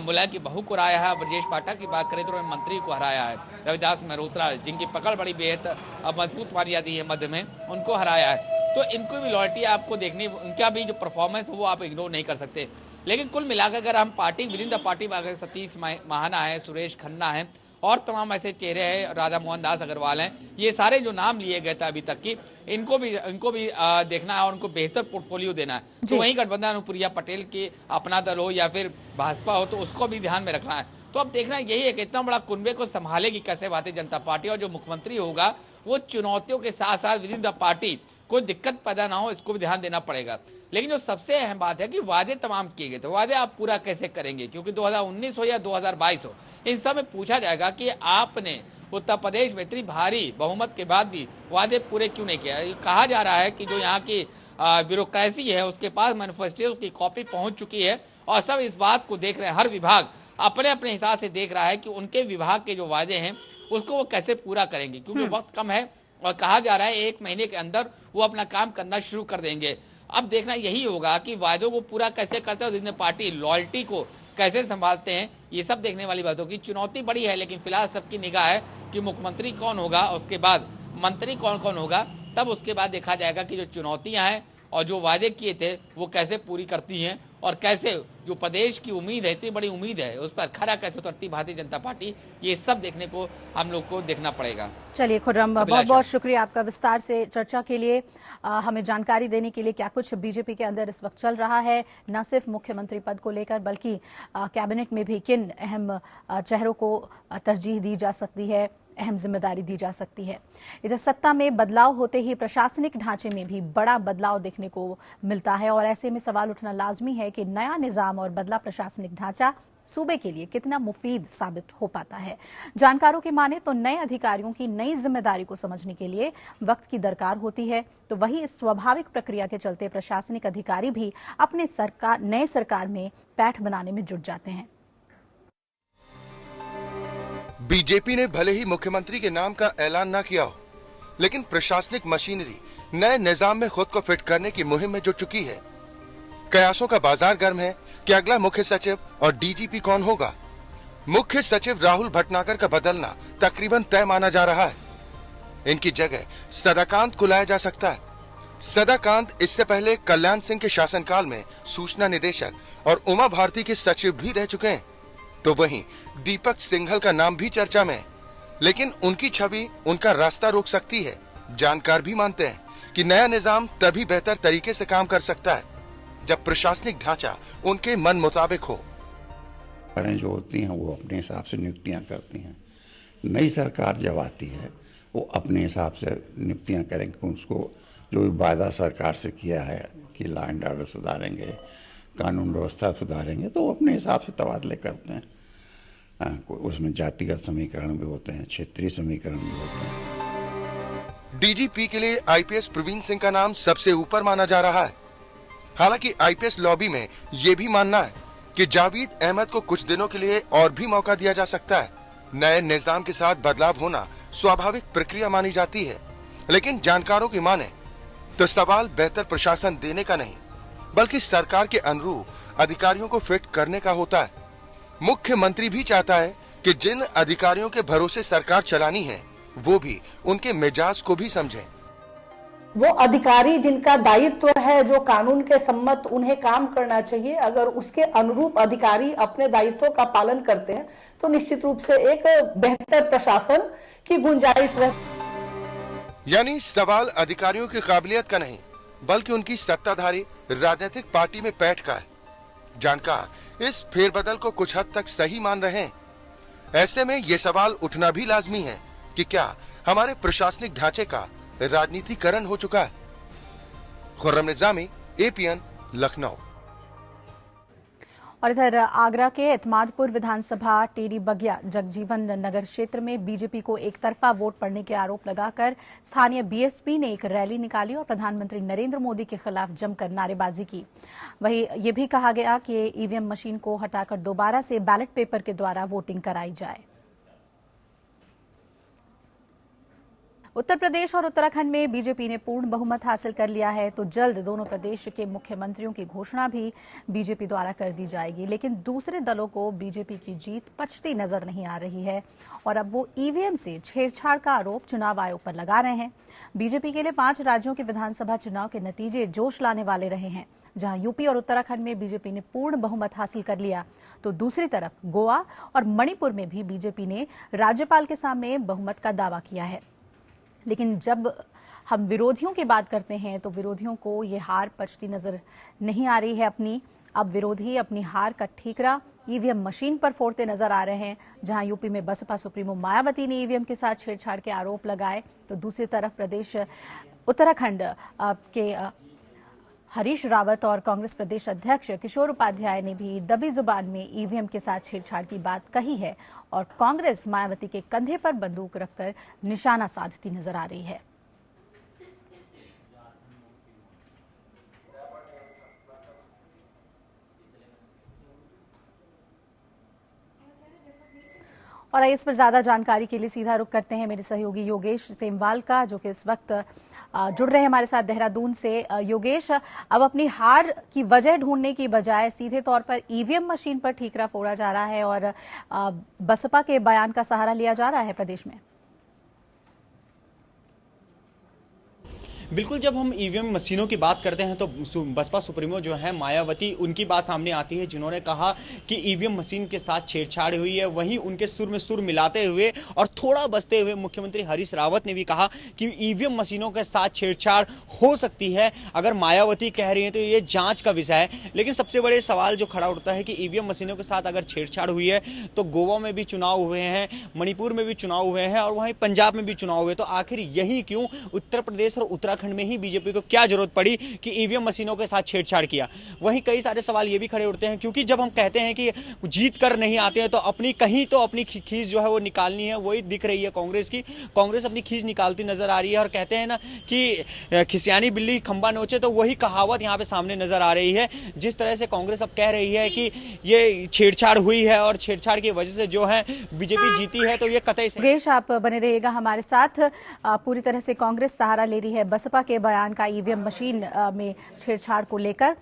मुलायम की बहू को हराया है, ब्रजेश पाठक की बात करें तो उन्होंने मंत्री को हराया है, रविदास मेहरोत्रा जिनकी पकड़ बड़ी बेहद मजबूत मानी जाती है मध्य में, उनको हराया है। तो इनको भी लॉयल्टी आपको देखनी, उनका भी जो परफॉर्मेंस है वो आप इग्नोर नहीं कर सकते। लेकिन कुल मिलाकर अगर हम party with in the party अगर सतीश महाना है, सुरेश खन्ना है और तमाम ऐसे चेहरे हैं, राधा मोहन दास अग्रवाल हैं, ये सारे जो नाम लिए गए थे अभी तक की, इनको भी देखना है और उनको बेहतर पोर्टफोलियो देना है। तो वहीं गठबंधन अनुप्रिया पटेल के अपना दल हो या फिर भाजपा हो, तो उसको भी ध्यान में रखना है। तो अब देखना यही है कि इतना बड़ा कुनबे को संभालेगी कैसे भारतीय जनता पार्टी, और जो मुख्यमंत्री होगा वो चुनौतियों के साथ साथ विद इन द पार्टी कोई दिक्कत पैदा ना हो, इसको भी ध्यान देना पड़ेगा। लेकिन जो सबसे अहम बात है कि वादे तमाम किए गए थे, वादे आप पूरा कैसे करेंगे, क्योंकि 2019 हो या 2022 हो, इन सब में पूछा जाएगा कि आपने उत्तर प्रदेश में इतनी भारी बहुमत के बाद भी वादे पूरे क्यों नहीं किया। कहा जा रहा है कि जो यहाँ की ब्यूरोक्रेसी है उसके पास मैनिफेस्टो की कॉपी पहुंच चुकी है और सब इस बात को देख रहे हैं, हर विभाग अपने अपने हिसाब से देख रहा है कि उनके विभाग के जो वादे हैं उसको वो कैसे पूरा करेंगे, क्योंकि वक्त कम है और कहा जा रहा है 1 महीने के अंदर वो अपना काम करना शुरू कर देंगे। अब देखना यही होगा कि वादों को पूरा कैसे करते हैं और जिसमें पार्टी लॉयल्टी को कैसे संभालते हैं, ये सब देखने वाली बातों की चुनौती बड़ी है। लेकिन फिलहाल सबकी निगाह है कि मुख्यमंत्री कौन होगा, उसके बाद मंत्री कौन कौन होगा, तब उसके बाद देखा जाएगा कि जो चुनौतियां हैं और जो वादे किए थे वो कैसे पूरी करती हैं और कैसे जो प्रदेश की उम्मीद है, इतनी बड़ी उम्मीद है, उस पर खरा कैसे उतरती भारतीय जनता पार्टी, ये सब देखने को हम लोग को देखना पड़ेगा। चलिए खुर्रम, बहुत बहुत शुक्रिया आपका विस्तार से चर्चा के लिए, हमें जानकारी देने के लिए क्या कुछ बीजेपी के अंदर इस वक्त चल रहा है, न सिर्फ मुख्यमंत्री पद को लेकर बल्कि कैबिनेट में भी किन अहम चेहरों को तरजीह दी जा सकती है, अहम जिम्मेदारी दी जा सकती है। इधर सत्ता में बदलाव होते ही प्रशासनिक ढांचे में भी बड़ा बदलाव देखने को मिलता है और ऐसे में सवाल उठना लाजमी है कि नया निजाम और बदला प्रशासनिक ढांचा सूबे के लिए कितना मुफीद साबित हो पाता है। जानकारों की माने तो नए अधिकारियों की नई जिम्मेदारी को समझने के लिए वक्त की दरकार होती है, तो वही इस स्वाभाविक प्रक्रिया के चलते प्रशासनिक अधिकारी भी अपने नए सरकार में पैठ बनाने में जुट जाते हैं। बीजेपी ने भले ही मुख्यमंत्री के नाम का ऐलान ना किया हो, लेकिन प्रशासनिक मशीनरी नए निजाम में खुद को फिट करने की मुहिम में जुट चुकी है। कयासों का बाजार गर्म है कि अगला मुख्य सचिव और डीजीपी कौन होगा। मुख्य सचिव राहुल भटनागर का बदलना तकरीबन तय माना जा रहा है। इनकी जगह सदाकांत को लाया जा सकता है। सदाकांत इससे पहले कल्याण सिंह के शासनकाल में सूचना निदेशक और उमा भारती के सचिव भी रह चुके हैं। तो वहीं दीपक सिंघल का नाम भी चर्चा में है, लेकिन उनकी छवि उनका रास्ता रोक सकती है। जानकार भी मानते हैं कि नया निजाम तभी बेहतर तरीके से काम कर सकता है जब प्रशासनिक ढांचा उनके मन मुताबिक हो। जो होती हैं वो अपने हिसाब से नियुक्तियां करती हैं। नई सरकार जब आती है वो अपने हिसाब से नियुक्तियां करेंगे। उसको जो वादा सरकार से किया है कि लॉ एंड ऑर्डर सुधारेंगे, कानून व्यवस्था सुधारेंगे, तो वो अपने हिसाब से तबादले करते हैं। उसमें जातिगत समीकरण भी होते हैं, क्षेत्रीय समीकरण भी होते हैं। डीजीपी के लिए आईपीएस प्रवीण सिंह का नाम सबसे ऊपर माना जा रहा है। हालांकि आईपीएस लॉबी में ये भी मानना है कि जावेद अहमद को कुछ दिनों के लिए और भी मौका दिया जा सकता है। नए निजाम के साथ बदलाव होना स्वाभाविक प्रक्रिया मानी जाती है, लेकिन जानकारों की माने तो सवाल बेहतर प्रशासन देने का नहीं, बल्कि सरकार के अनुरूप अधिकारियों को फिट करने का होता है। मुख्यमंत्री भी चाहता है कि जिन अधिकारियों के भरोसे सरकार चलानी है वो भी उनके मिजाज को भी समझें। वो अधिकारी जिनका दायित्व है, जो कानून के सम्मत उन्हें काम करना चाहिए, अगर उसके अनुरूप अधिकारी अपने दायित्वों का पालन करते हैं तो निश्चित रूप से एक बेहतर प्रशासन की गुंजाइश रहती। यानी सवाल अधिकारियों की काबिलियत का नहीं, बल्कि उनकी सत्ताधारी राजनीतिक पार्टी में पैठ का है। जानकार इस फेरबदल को कुछ हद तक सही मान रहे हैं। ऐसे में ये सवाल उठना भी लाजमी है कि क्या हमारे प्रशासनिक ढांचे का राजनीतिकरण हो चुका है। खुर्रम निजामी, एपीएन, लखनऊ। और इधर आगरा के एतमादपुर विधानसभा टेरी बगिया जगजीवन नगर क्षेत्र में बीजेपी को एक तरफा वोट पड़ने के आरोप लगाकर स्थानीय बीएसपी ने एक रैली निकाली और प्रधानमंत्री नरेंद्र मोदी के खिलाफ जमकर नारेबाजी की। वहीं ये भी कहा गया कि ईवीएम मशीन को हटाकर दोबारा से बैलेट पेपर के द्वारा वोटिंग कराई जाए। उत्तर प्रदेश और उत्तराखंड में बीजेपी ने पूर्ण बहुमत हासिल कर लिया है, तो जल्द दोनों प्रदेश के मुख्यमंत्रियों की घोषणा भी बीजेपी द्वारा कर दी जाएगी। लेकिन दूसरे दलों को बीजेपी की जीत पचती नजर नहीं आ रही है और अब वो ईवीएम से छेड़छाड़ का आरोप चुनाव आयोग पर लगा रहे हैं। बीजेपी के लिए 5 राज्यों के विधानसभा चुनाव के नतीजे जोश लाने वाले रहे हैं। जहां यूपी और उत्तराखंड में बीजेपी ने पूर्ण बहुमत हासिल कर लिया, तो दूसरी तरफ गोवा और मणिपुर में भी बीजेपी ने राज्यपाल के सामने बहुमत का दावा किया है। लेकिन जब हम विरोधियों की बात करते हैं तो विरोधियों को ये हार पचती नजर नहीं आ रही है अपनी। अब विरोधी अपनी हार का ठीकरा ईवीएम मशीन पर फोड़ते नजर आ रहे हैं। जहां यूपी में बसपा सुप्रीमो मायावती ने ईवीएम के साथ छेड़छाड़ के आरोप लगाए, तो दूसरी तरफ प्रदेश उत्तराखंड के हरीश रावत और कांग्रेस प्रदेश अध्यक्ष किशोर उपाध्याय ने भी दबी जुबान में ईवीएम के साथ छेड़छाड़ की बात कही है और कांग्रेस मायावती के कंधे पर बंदूक रखकर निशाना साधती नजर आ रही है। और इस पर ज्यादा जानकारी के लिए सीधा रुख करते हैं मेरे सहयोगी योगेश सेमवाल का, जो कि इस वक्त जुड़ रहे हैं हमारे साथ देहरादून से। योगेश, अब अपनी हार की वजह ढूंढने की बजाय सीधे तौर पर ईवीएम मशीन पर ठीकरा फोड़ा जा रहा है और बसपा के बयान का सहारा लिया जा रहा है प्रदेश में। बिल्कुल, जब हम ईवीएम मशीनों की बात करते हैं तो बसपा सुप्रीमो जो है मायावती, उनकी बात सामने आती है, जिन्होंने कहा कि ईवीएम मशीन के साथ छेड़छाड़ हुई है। वहीं उनके सुर में सुर मिलाते हुए और थोड़ा बसते हुए मुख्यमंत्री हरीश रावत ने भी कहा कि ईवीएम मशीनों के साथ छेड़छाड़ हो सकती है। अगर मायावती कह रही है तो ये जांच का विषय है। लेकिन सबसे बड़े सवाल जो खड़ा उठता है कि ईवीएम मशीनों के साथ अगर छेड़छाड़ हुई है तो गोवा में भी चुनाव हुए हैं, मणिपुर में भी चुनाव हुए हैं और वहीं पंजाब में भी चुनाव हुए, तो आखिर यही क्यों उत्तर प्रदेश और उत्तराखंड में ही बीजेपी को क्या जरूरत पड़ी कि ईवीएम मशीनों के साथ छेड़छाड़ किया। वहीं कई सारे सवाल ये भी खड़े उठते हैं, क्योंकि जब हम कहते हैं कि जीत कर नहीं आते हैं तो अपनी खींच जो है वो निकालनी है। वही दिख रही है कांग्रेस की। कांग्रेस अपनी खींच निकालती नजर आ रही है और कहते हैं ना कि खिसियानी बिल्ली खंबा नोचे, तो वही कहावत यहाँ पे सामने नजर आ रही है। जिस तरह से कांग्रेस अब कह रही है कि ये छेड़छाड़ हुई है और छेड़छाड़ की वजह से जो है बीजेपी जीती है, तो ये कतई से। योगेश, आप बने रहिएगा हमारे साथ। पूरी तरह से कांग्रेस सहारा ले रही है बसपा के बयान का ईवीएम मशीन में छेड़छाड़ को लेकर।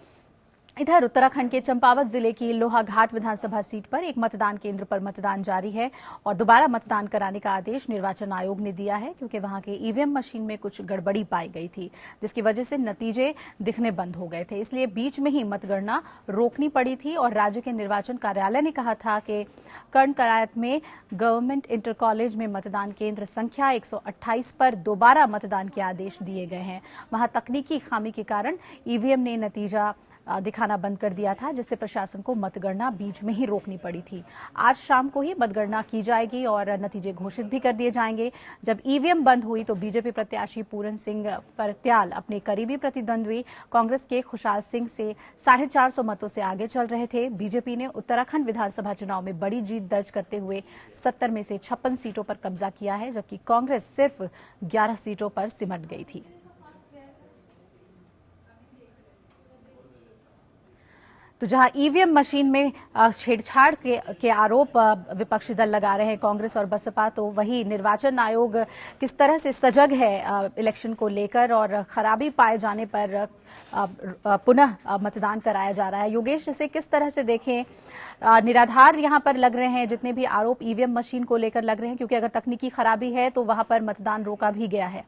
इधर उत्तराखंड के चंपावत जिले की लोहाघाट विधानसभा सीट पर एक मतदान केंद्र पर मतदान जारी है और दोबारा मतदान कराने का आदेश निर्वाचन आयोग ने दिया है, क्योंकि वहां के ईवीएम मशीन में कुछ गड़बड़ी पाई गई थी, जिसकी वजह से नतीजे दिखने बंद हो गए थे। इसलिए बीच में ही मतगणना रोकनी पड़ी थी और राज्य के निर्वाचन कार्यालय ने कहा था कि कर्ण करायत में गवर्नमेंट इंटर कॉलेज में मतदान केंद्र संख्या 128 पर दोबारा मतदान के आदेश दिए गए हैं। वहां तकनीकी खामी के कारण ईवीएम ने नतीजा दिखाना बंद कर दिया था, जिससे प्रशासन को मतगणना बीच में ही रोकनी पड़ी थी। आज शाम को ही मतगणना की जाएगी और नतीजे घोषित भी कर दिए जाएंगे। जब ईवीएम बंद हुई तो बीजेपी प्रत्याशी पूरन सिंह परत्याल अपने करीबी प्रतिद्वंद्वी कांग्रेस के खुशहाल सिंह से 450 मतों से आगे चल रहे थे। बीजेपी ने उत्तराखंड विधानसभा चुनाव में बड़ी जीत दर्ज करते हुए 70 में से 56 सीटों पर कब्जा किया है, जबकि कांग्रेस सिर्फ 11 सीटों पर सिमट गई थी। तो जहां ईवीएम मशीन में छेड़छाड़ के आरोप विपक्षी दल लगा रहे हैं कांग्रेस और बसपा, तो वही निर्वाचन आयोग किस तरह से सजग है इलेक्शन को लेकर और खराबी पाए जाने पर पुनः मतदान कराया जा रहा है। योगेश, इसे किस तरह से देखें? निराधार यहां पर लग रहे हैं जितने भी आरोप ईवीएम मशीन को लेकर लग रहे हैं, क्योंकि अगर तकनीकी खराबी है तो वहां पर मतदान रोका भी गया है।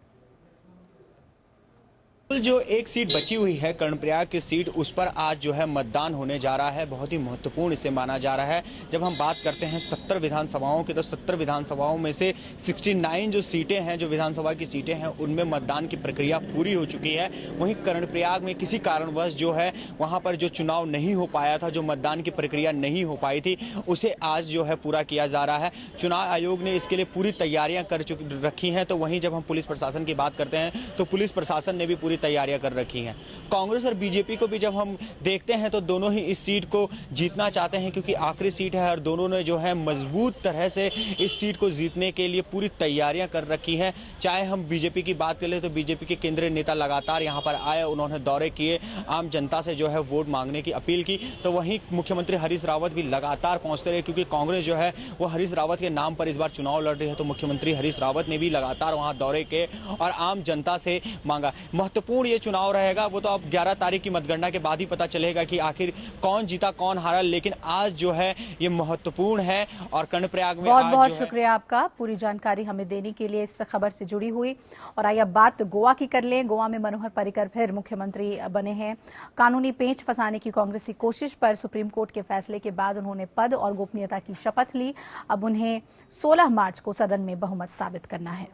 जो एक सीट बची हुई है कर्णप्रयाग की सीट, उस पर आज जो है मतदान होने जा रहा है। बहुत ही महत्वपूर्ण इसे माना जा रहा है। जब हम बात करते हैं 70 विधानसभाओं की, तो 70 विधानसभाओं में से 69 जो सीटें हैं, जो विधानसभा की सीटें हैं, उनमें मतदान की प्रक्रिया पूरी हो चुकी है। वहीं कर्णप्रयाग में किसी कारणवश जो है वहां पर जो चुनाव नहीं हो पाया था, जो मतदान की प्रक्रिया नहीं हो पाई थी, उसे आज जो है पूरा किया जा रहा है। चुनाव आयोग ने इसके लिए पूरी तैयारियां कर रखी हैं। तो वहीं जब हम पुलिस प्रशासन की बात करते हैं तो पुलिस प्रशासन ने भी पूरी तैयारियां कर रखी हैं। कांग्रेस और बीजेपी को भी जब हम देखते हैं तो दोनों ही इस सीट को जीतना चाहते हैं, क्योंकि आखिरी सीट है और दोनों ने जो है मजबूत तरह से इस सीट को जीतने के लिए पूरी तैयारियां कर रखी हैं। चाहे हम बीजेपी की बात करें तो बीजेपी के केंद्रीय नेता लगातार यहां पर आए, उन्होंने दौरे किए, आम जनता से जो है वोट मांगने की अपील की। तो वहीं मुख्यमंत्री हरीश रावत भी लगातार पहुंचते रहे, क्योंकि कांग्रेस जो है वो हरीश रावत के नाम पर इस बार चुनाव लड़ रही है। तो मुख्यमंत्री हरीश रावत ने भी लगातार वहां दौरे किए और आम जनता से मांगा। महत्वपूर्ण ये चुनाव रहेगा, वो तो अब 11 तारीख की मतगणना के बाद ही पता चलेगा कि आखिर कौन जीता कौन हारा, लेकिन आज जो है ये महत्वपूर्ण है। और कर्णप्रयाग में बहुत बहुत शुक्रिया आपका पूरी जानकारी हमें देने के लिए इस खबर से जुड़ी हुई। और आइए अब बात गोवा की कर लें। गोवा में मनोहर पर्रिकर फिर मुख्यमंत्री बने हैं। कानूनी पेंच फंसाने की कांग्रेस की कोशिश पर सुप्रीम कोर्ट के फैसले के बाद उन्होंने पद और गोपनीयता की शपथ ली। अब उन्हें 16 मार्च को सदन में बहुमत साबित करना है।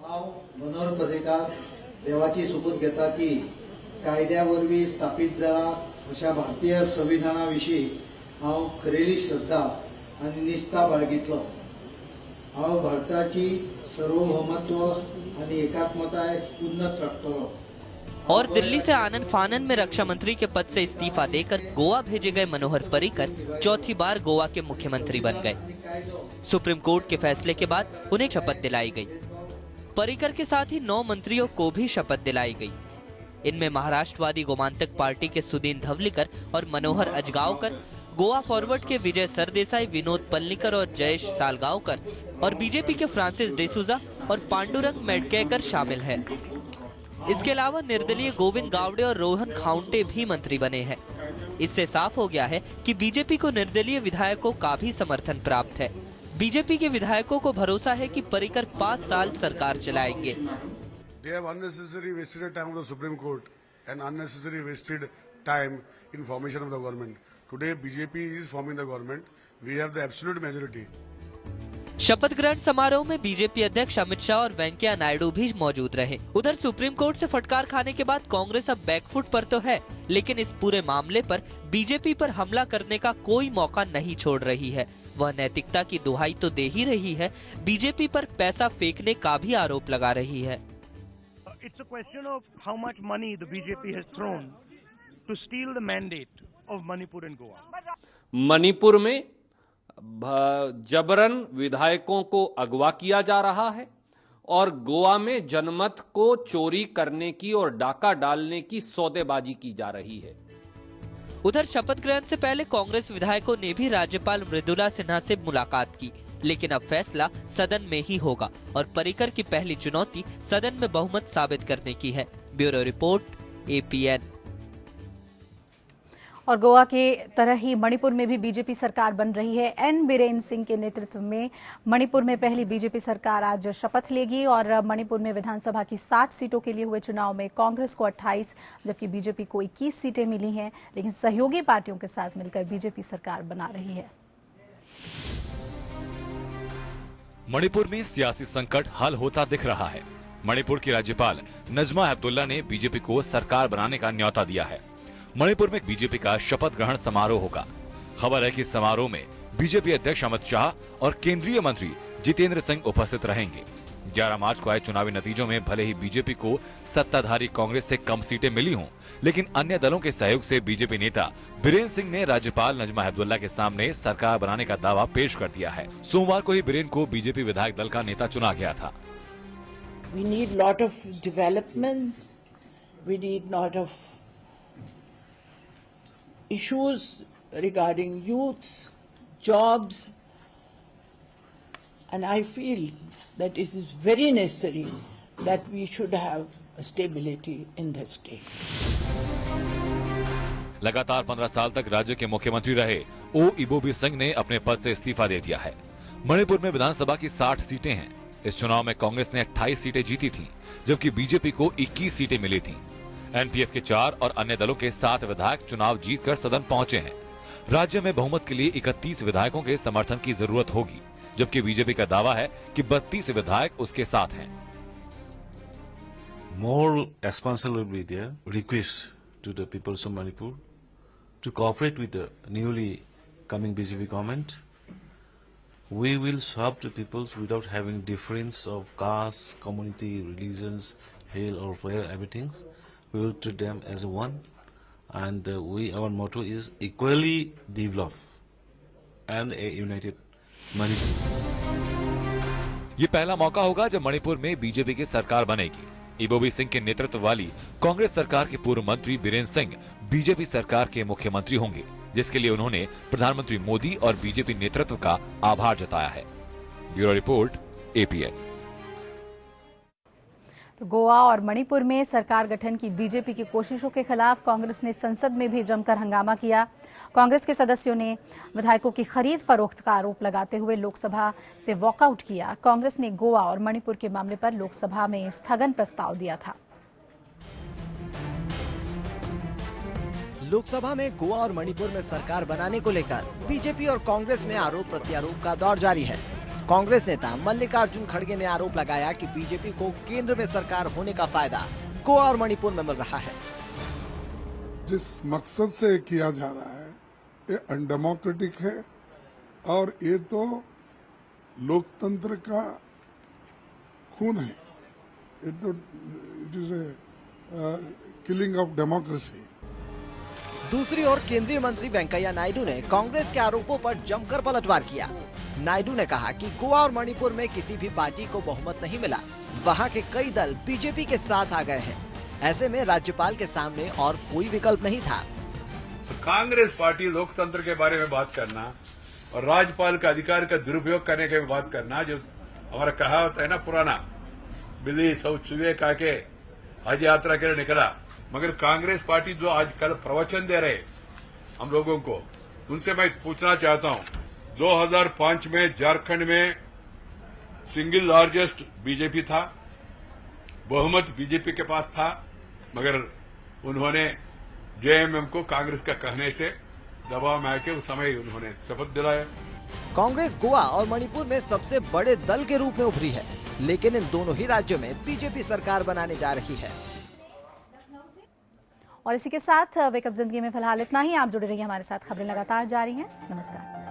मनोहर पर्रिकर देवाची शपथ घेता की कायद्यावरवी स्थापित जाला अशा भारतीय संविधानाविषयी हांव खरेली श्रद्धा आनी निष्ठा बाळगितलो। हांव भारताची सार्वभौमत्व आनी एकात्मताय उन्नत राखतलो। और दिल्ली से आनन फानन में रक्षा मंत्री के पद से इस्तीफा देकर गोवा भेजे गए मनोहर पर्रिकर चौथी बार गोवा के मुख्यमंत्री बन गए। सुप्रीम कोर्ट के फैसले के बाद उन्हें शपथ दिलाई गई। पर्रिकर के साथ ही 9 मंत्रियों को भी शपथ दिलाई गई। इनमें महाराष्ट्रवादी गोमांतक पार्टी के सुदीन धवलीकर और मनोहर अजगांवकर, गोवा फॉरवर्ड के विजय सरदेसाई, विनोद पल्लीकर और जयेश सालगांवकर और बीजेपी के फ्रांसिस डिसूजा और पांडुरंग मेडकेकर शामिल हैं। इसके अलावा निर्दलीय गोविंद गावड़े और रोहन खाउंटे भी मंत्री बने हैं। इससे साफ हो गया है कि बीजेपी को निर्दलीय विधायकों का भी समर्थन प्राप्त है। बीजेपी के विधायकों को भरोसा है कि पर्रिकर 5 साल सरकार चलाएंगे। They have unnecessarily wasted the time of the Supreme Court and unnecessarily wasted time in formation of the government. Today BJP is forming the government. We have the absolute majority. शपथ ग्रहण समारोह में बीजेपी अध्यक्ष अमित शाह और वेंकैया नायडू भी मौजूद रहे। उधर सुप्रीम कोर्ट से फटकार खाने के बाद कांग्रेस अब बैकफुट पर तो है, लेकिन इस पूरे मामले पर बीजेपी पर हमला करने का कोई मौका नहीं छोड़ रही है। वह नैतिकता की दुहाई तो दे ही रही है, बीजेपी पर पैसा फेंकने का भी आरोप लगा रही है। It's a question of how much money the BJP has thrown to steal the mandate of Manipur and Goa. Manipur में जबरन विधायकों को अगवा किया जा रहा है और गोवा में जनमत को चोरी करने की और डाका डालने की सौदेबाजी की जा रही है। उधर शपथ ग्रहण से पहले कांग्रेस विधायकों ने भी राज्यपाल मृदुला सिन्हा से मुलाकात की, लेकिन अब फैसला सदन में ही होगा और पर्रिकर की पहली चुनौती सदन में बहुमत साबित करने की है। Bureau report, APN। और गोवा के तरह ही मणिपुर में भी बीजेपी सरकार बन रही है। एन बीरेन सिंह के नेतृत्व में मणिपुर में पहली बीजेपी सरकार आज शपथ लेगी और मणिपुर में विधानसभा की 60 सीटों के लिए हुए चुनाव में कांग्रेस को 28 जबकि बीजेपी को 21 सीटें मिली हैं, लेकिन सहयोगी पार्टियों के साथ मिलकर बीजेपी सरकार बना रही है। मणिपुर में सियासी संकट हल होता दिख रहा है। मणिपुर की राज्यपाल नजमा हेपतुल्ला ने बीजेपी को सरकार बनाने का न्योता दिया है। मणिपुर में बीजेपी का शपथ ग्रहण समारोह होगा। खबर है कि समारोह में बीजेपी अध्यक्ष अमित शाह और केंद्रीय मंत्री जितेंद्र सिंह उपस्थित रहेंगे। 11 मार्च को आए चुनावी नतीजों में भले ही बीजेपी को सत्ताधारी कांग्रेस से कम सीटें मिली हों, लेकिन अन्य दलों के सहयोग से बीजेपी नेता बीरेन सिंह ने राज्यपाल नजमा हेपतुल्ला के सामने सरकार बनाने का दावा पेश कर दिया है। सोमवार को ही बीरेन को बीजेपी विधायक दल का नेता चुना गया था। We need lot of development. We need lot of issues regarding youths, jobs, and I feel that it is very necessary that we should have a stability in the state. लगातार 15 साल तक राज्य के मुख्यमंत्री रहे ओ इबोबी सिंह ने अपने पद से इस्तीफा दे दिया है। मणिपुर में विधानसभा की 60 सीटें हैं। इस चुनाव में कांग्रेस ने 28 सीटें जीती थीं, जबकि बीजेपी को 21 सीटें मिली थीं। एनपीएफ के 4 और अन्य दलों के 7 विधायक चुनाव जीतकर सदन पहुंचे हैं। राज्य में बहुमत के लिए 31 विधायकों के समर्थन की जरूरत होगी, जबकि बीजेपी का दावा है कि 32 विधायक उसके साथ हैं। More expansion will be there. Request to the people of Manipur to cooperate with the newly coming BJP government. We will serve the peoples without having difference of caste, community, religions, hail or fire, everything. We will treat them as one, and our motto is equally develop and a united Manipur. ये पहला मौका होगा जब मणिपुर में BJP की सरकार बनेगी। इबोबी सिंह के नेतृत्व वाली कांग्रेस सरकार के पूर्व मंत्री बीरेन्द्र सिंह बीजेपी सरकार के मुख्यमंत्री होंगे, जिसके लिए उन्होंने प्रधानमंत्री मोदी और बीजेपी नेतृत्व का आभार जताया है। Bureau report, APN। तो गोवा और मणिपुर में सरकार गठन की बीजेपी की कोशिशों के खिलाफ कांग्रेस ने संसद में भी जमकर हंगामा किया। कांग्रेस के सदस्यों ने विधायकों की खरीद फरोख्त का आरोप लगाते हुए लोकसभा से वॉकआउट किया। कांग्रेस ने गोवा और मणिपुर के मामले पर लोकसभा में स्थगन प्रस्ताव दिया था। लोकसभा में गोवा और मणिपुर में सरकार बनाने को लेकर बीजेपी और कांग्रेस में आरोप प्रत्यारोप का दौर जारी है। कांग्रेस नेता मल्लिकार्जुन खड़गे ने आरोप लगाया कि बीजेपी को केंद्र में सरकार होने का फायदा गोवा और मणिपुर में मिल रहा है। जिस मकसद से किया जा रहा है ये अनडेमोक्रेटिक है और ये तो लोकतंत्र का खून है। ये तो it is a killing of democracy. दूसरी ओर केंद्रीय मंत्री वेंकैया नायडू ने कांग्रेस के आरोपों पर जमकर पलटवार किया। नायडू ने कहा कि गोवा और मणिपुर में किसी भी पार्टी को बहुमत नहीं मिला, वहां के कई दल बीजेपी के साथ आ गए हैं। ऐसे में राज्यपाल के सामने और कोई विकल्प नहीं था। कांग्रेस पार्टी लोकतंत्र के बारे में बात करना और राज्यपाल का अधिकार का दुरुपयोग करने के बात करना, जो हमारा कहावत है ना पुराना, बिल्ली शौच चूहे खा के हज यात्रा के लिए निकला, मगर कांग्रेस पार्टी जो आज कल प्रवचन दे रहे हम लोगों को, उनसे मैं पूछना चाहता हूं, 2005 में झारखंड में सिंगल लार्जेस्ट बीजेपी था, बहुमत बीजेपी के पास था, मगर उन्होंने जेएमएम को कांग्रेस का कहने से दबाव में आके उस समय उन्होंने शपथ दिलाया। कांग्रेस गोवा और मणिपुर में सबसे बड़े दल के रूप में उभरी है, लेकिन इन दोनों ही राज्यों में बीजेपी सरकार बनाने जा रही है। और इसी के साथ वेकअप जिंदगी में फिलहाल इतना ही। आप जुड़े रहिए हमारे साथ, खबरें लगातार जारी हैं। नमस्कार।